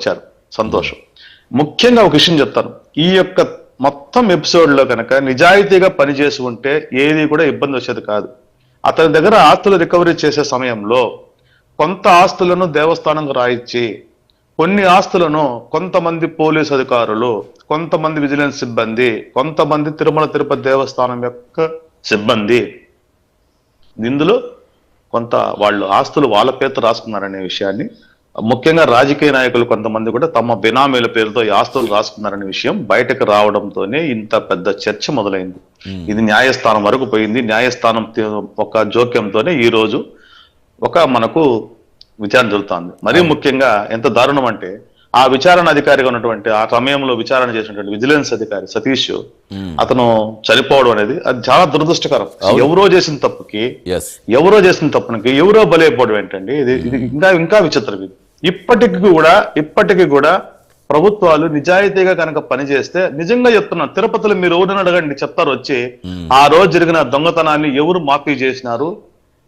వచ్చారు, సంతోషం. ముఖ్యంగా ఒక విషయం చెప్తాను, ఈ యొక్క మొత్తం ఎపిసోడ్ లో కనుక నిజాయితీగా పనిచేసి ఉంటే ఏది కూడా ఇబ్బంది వచ్చేది కాదు. అతని దగ్గర ఆస్తులు రికవరీ చేసే సమయంలో కొంత ఆస్తులను దేవస్థానంకు రాయించి, కొన్ని ఆస్తులను కొంతమంది పోలీసు అధికారులు, కొంతమంది విజిలెన్స్ సిబ్బంది, కొంతమంది తిరుమల తిరుపతి దేవస్థానం యొక్క సిబ్బంది, ఇందులో కొంత వాళ్ళు ఆస్తులు వాళ్ళ పేరుతో రాసుకున్నారనే విషయాన్ని, ముఖ్యంగా రాజకీయ నాయకులు కొంతమంది కూడా తమ బినామీల పేరుతో ఈ ఆస్తులు రాసుకున్నారనే విషయం బయటకు రావడంతోనే ఇంత పెద్ద చర్చ మొదలైంది. ఇది న్యాయస్థానం వరకు పోయింది. న్యాయస్థానం ఒక జోక్యంతోనే ఈ రోజు ఒక మనకు విచారణ జరుగుతోంది. మరీ ముఖ్యంగా ఎంత దారుణం అంటే, ఆ విచారణ అధికారిగా ఉన్నటువంటి, ఆ సమయంలో విచారణ చేసినటువంటి విజిలెన్స్ అధికారి సతీష్, అతను చనిపోవడం అనేది అది చాలా దురదృష్టకరం. ఎవరో చేసిన తప్పుకి ఎవరో బలైపోవడం ఏంటండి, ఇది ఇంకా విచిత్రం. ఇప్పటికీ కూడా ప్రభుత్వాలు నిజాయితీగా కనుక పనిచేస్తే, నిజంగా చెప్తున్నాను, తిరుపతిలో మీరు ఎవరిని అడగండి చెప్తారు వచ్చి, ఆ రోజు జరిగిన దొంగతనాన్ని ఎవరు మాఫీ చేసినారు,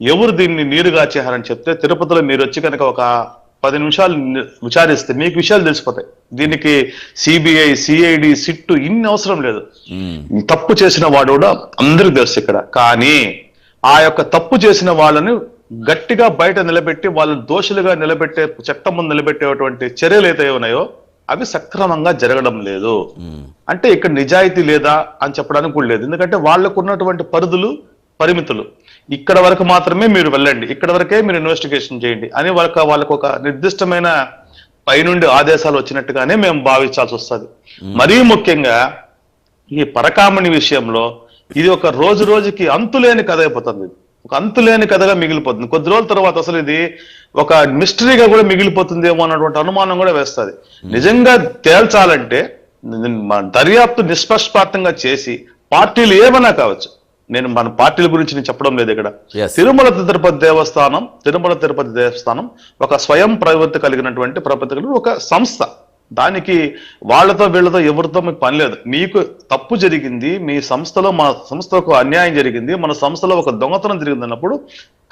ఎవరు దీన్ని నీరుగాచేశారని చెప్తే, తిరుపతిలో మీరు వచ్చి కనుక ఒక 10 నిమిషాలు విచారిస్తే మీకు విషయాలు తెలిసిపోతాయి. దీనికి సిబిఐ, సిఐడి, సిట్టు ఇన్ని అవసరం లేదు. తప్పు చేసిన వాడు కూడా అందరికి తెలుసు ఇక్కడ. కానీ ఆ యొక్క తప్పు చేసిన వాళ్ళని గట్టిగా బయట నిలబెట్టి వాళ్ళని దోషులుగా నిలబెట్టే, చట్టం ముందు నిలబెట్టేటువంటి చర్యలు అయితే ఉన్నాయో అవి సక్రమంగా జరగడం లేదు. అంటే ఇక్కడ నిజాయితీ లేదా అని చెప్పడానికి కూడా లేదు. ఎందుకంటే వాళ్ళకు ఉన్నటువంటి పరిమితులు, ఇక్కడ వరకు మాత్రమే మీరు వెళ్ళండి, ఇక్కడ వరకే మీరు ఇన్వెస్టిగేషన్ చేయండి అని వాళ్ళకు ఒక నిర్దిష్టమైన పైనుండి ఆదేశాలు వచ్చినట్టుగానే మేము భావించాల్సి వస్తుంది. మరీ ముఖ్యంగా ఈ పరకామణి విషయంలో ఇది ఒక రోజుకి అంతులేని కథ అయిపోతుంది. ఒక అంతులేని కథగా మిగిలిపోతుంది. కొద్ది రోజుల తర్వాత అసలు ఇది ఒక మిస్టరీగా కూడా మిగిలిపోతుందేమో అన్నటువంటి అనుమానం కూడా వేస్తుంది. నిజంగా తేల్చాలంటే దర్యాప్తు నిష్పక్షపాతంగా చేసి, పార్టీలు ఏమైనా కావచ్చు, నేను మన పార్టీల గురించి నేను చెప్పడం లేదు ఇక్కడ, తిరుమల తిరుపతి దేవస్థానం ఒక స్వయం ప్రవృత్తి కలిగినటువంటి ఒక సంస్థ. దానికి వాళ్ళతో వీళ్ళతో ఎవరితో మీకు పని లేదు. మీకు తప్పు జరిగింది, మీ సంస్థలో, మా సంస్థకు అన్యాయం జరిగింది, మన సంస్థలో ఒక దొంగతనం జరిగింది అన్నప్పుడు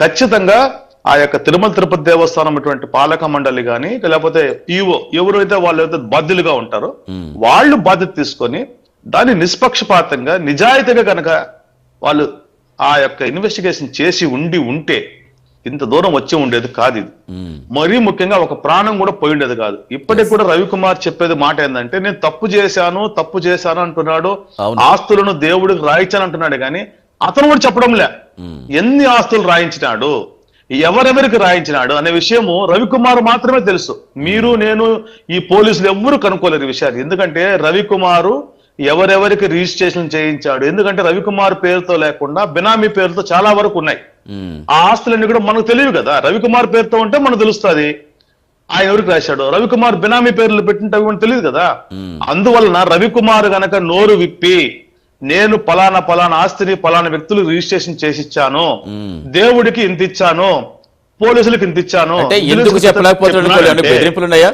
ఖచ్చితంగా ఆ యొక్క తిరుమల తిరుపతి దేవస్థానం అటువంటి పాలక మండలి కానీ, లేకపోతే ఈవో ఎవరైతే వాళ్ళైతే బాధ్యులుగా ఉంటారో వాళ్ళు బాధ్యత తీసుకొని దాన్ని నిష్పక్షపాతంగా నిజాయితీగా కనుక వాళ్ళు ఆ యొక్క ఇన్వెస్టిగేషన్ చేసి ఉంటే ఇంత దూరం వచ్చి ఉండేది కాదు. ఇది మరీ ముఖ్యంగా ఒక ప్రాణం కూడా పోయి ఉండేది కాదు. ఇప్పటికి కూడా రవికుమార్ చెప్పేది మాట ఏంటంటే, నేను తప్పు చేశాను అంటున్నాడు, ఆస్తులను దేవుడికి రాయించాను అంటున్నాడు. కానీ అతను కూడా చెప్పడంలే ఎన్ని ఆస్తులు రాయించినాడు, ఎవరెవరికి రాయించినాడు అనే విషయము రవికుమార్ మాత్రమే తెలుసు. మీరు, నేను, ఈ పోలీసులు ఎవ్వరూ కనుక్కోలేరు ఈ విషయాన్ని. ఎందుకంటే రవికుమారు ఎవరెవరికి రిజిస్ట్రేషన్ చేయించాడు, ఎందుకంటే రవికుమార్ పేరుతో లేకుండా బినామీ పేరుతో చాలా వరకు ఉన్నాయి. ఆ ఆస్తులన్నీ కూడా మనకు తెలియదు కదా. రవికుమార్ పేరుతో ఉంటే మనకు తెలుస్తుంది ఆయన ఎవరికి రాశాడు. రవికుమార్ బినామీ పేర్లు పెట్టింటే మనకు తెలియదు కదా. అందువలన రవికుమార్ గనక నోరు విప్పి, నేను పలానా ఆస్తిని పలానా వ్యక్తులు రిజిస్ట్రేషన్ చేసి ఇచ్చాను, దేవుడికి ఇంత ఇచ్చాను, పోలీసులకు ఇంత ఇచ్చాను, ఎందుకు చెప్పలేకపోతున్నాడు? బెదిరింపులు ఉన్నాయా?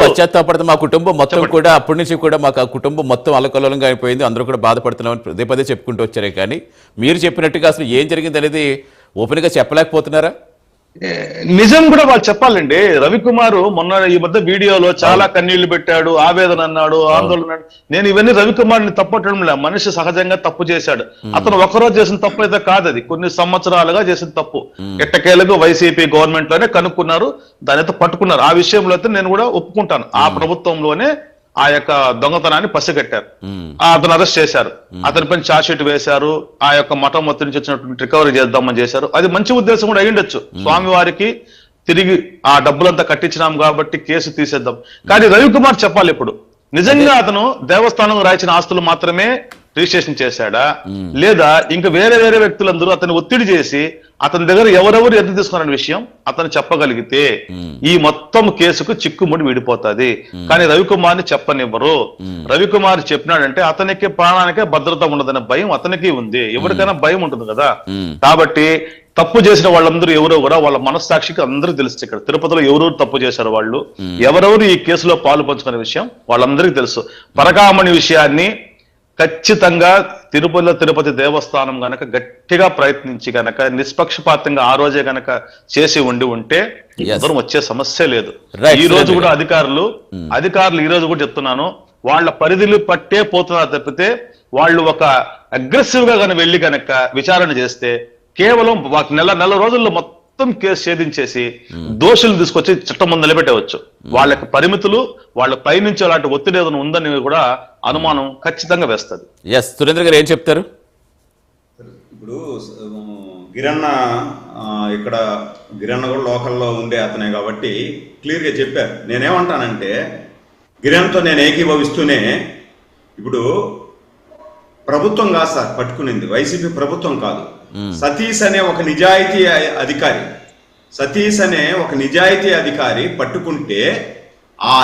పశ్చాత్తాపడతా మా కుటుంబం మొత్తం కూడా, అప్పటి నుంచి కూడా మాకు ఆ కుటుంబం మొత్తం అలకల్లోలంగా అయిపోయింది, అందరూ కూడా బాధపడుతున్నామని పదే చెప్పుకుంటూ వచ్చారే. కానీ మీరు చెప్పినట్టుగా అసలు ఏం జరిగింది అనేది ఓపెన్ గా చెప్పలేకపోతున్నారా? నిజం కూడా వాళ్ళు చెప్పాలండి. రవికుమార్ మొన్న ఈ మధ్య వీడియోలో చాలా కన్నీళ్లు పెట్టాడు, ఆవేదన అన్నాడు, ఆందోళన. నేను ఇవన్నీ రవికుమార్ని తప్పట్టడం లే. మనిషి సహజంగా తప్పు చేశాడు. అతను ఒకరోజు చేసిన తప్పు అయితే కాదు, అది కొన్ని సంవత్సరాలుగా చేసిన తప్పు. ఎట్టకేలకు వైసీపీ గవర్నమెంట్ లోనే కనుక్కున్నారు, దాని అయితే పట్టుకున్నారు. ఆ విషయంలో అయితే నేను కూడా ఒప్పుకుంటాను. ఆ ప్రభుత్వంలోనే ఆ యొక్క దొంగతనాన్ని పసిగట్టారు, అతను అరెస్ట్ చేశారు, అతని పైన ఛార్జ్ షీట్ వేశారు, ఆ యొక్క మఠం మొత్తం నుంచి వచ్చినటువంటి రికవరీ చేద్దామని చేశారు. అది మంచి ఉద్దేశం కూడా అయ్యుండొచ్చు. స్వామివారికి తిరిగి ఆ డబ్బులంతా కట్టించినాం కాబట్టి కేసు తీసేద్దాం. కానీ రవికుమార్ చెప్పాలి ఇప్పుడు, నిజంగా అతను దేవస్థానం రాయించిన ఆస్తులు మాత్రమే రిజిస్ట్రేషన్ చేశాడా, లేదా ఇంకా వేరే వ్యక్తులందరూ అతను ఒత్తిడి చేసి అతని దగ్గర ఎవరెవరు ఎంత తీసుకున్నారనే విషయం అతను చెప్పగలిగితే ఈ మొత్తం కేసుకు చిక్కుముడి విడిపోతుంది. కానీ రవికుమార్ని చెప్పనివ్వరు. రవికుమార్ చెప్పినాడంటే అతనికి ప్రాణానికే భద్రత ఉండదనే భయం అతనికి ఉంది. ఎవరికైనా భయం ఉంటుంది కదా. కాబట్టి తప్పు చేసిన వాళ్ళందరూ ఎవరో కూడా వాళ్ళ మనస్సాక్షికి అందరూ తెలుసు. ఇక్కడ తిరుపతిలో ఎవరెవరు తప్పు చేశారు, వాళ్ళు ఎవరెవరు ఈ కేసులో పాలు పంచుకునే విషయం వాళ్ళందరికీ తెలుసు. పరకామణి విషయాన్ని ఖచ్చితంగా తిరుపతి దేవస్థానం గనక గట్టిగా ప్రయత్నించి గనక నిష్పక్షపాతంగా ఆ రోజే గనక చేసి ఉంటే ఉదరం వచ్చే సమస్య లేదు. Right, ఈ రోజు సురేంద్ర కూడా అధికారులు ఈ రోజు కూడా చెప్తున్నాను, వాళ్ళ పరిధిలు పట్టే పోతున్నారు తప్పితే వాళ్ళు ఒక అగ్రెసివ్ గా గనక వెళ్ళి గనక విచారణ చేస్తే కేవలం నెల రోజుల్లో మొత్తం కేసు ఛేదించేసి దోషులు తీసుకొచ్చి చట్టం ముందు నిలబెట్టవచ్చు. వాళ్ళకి పరిమితులు, వాళ్ళ పైనుంచి అలాంటి ఒత్తిడి ఏదైనా ఉందని కూడా అనుమానం ఖచ్చితంగా వేస్తుంది. ఎస్ సురేంద్ర గారు ఏం చెప్తారు? ఇప్పుడు గిరన్న ఇక్కడ గిరన్న కూడా లోకల్లో ఉండే అతనే కాబట్టి క్లియర్గా చెప్పారు. నేనేమంటానంటే గిరన్నతో నేను ఏకీభవిస్తూనే, ఇప్పుడు ప్రభుత్వం కాదు సార్ పట్టుకునింది, వైసీపీ ప్రభుత్వం కాదు. సతీష్ అనే ఒక నిజాయితీ అధికారి పట్టుకుంటే ఆ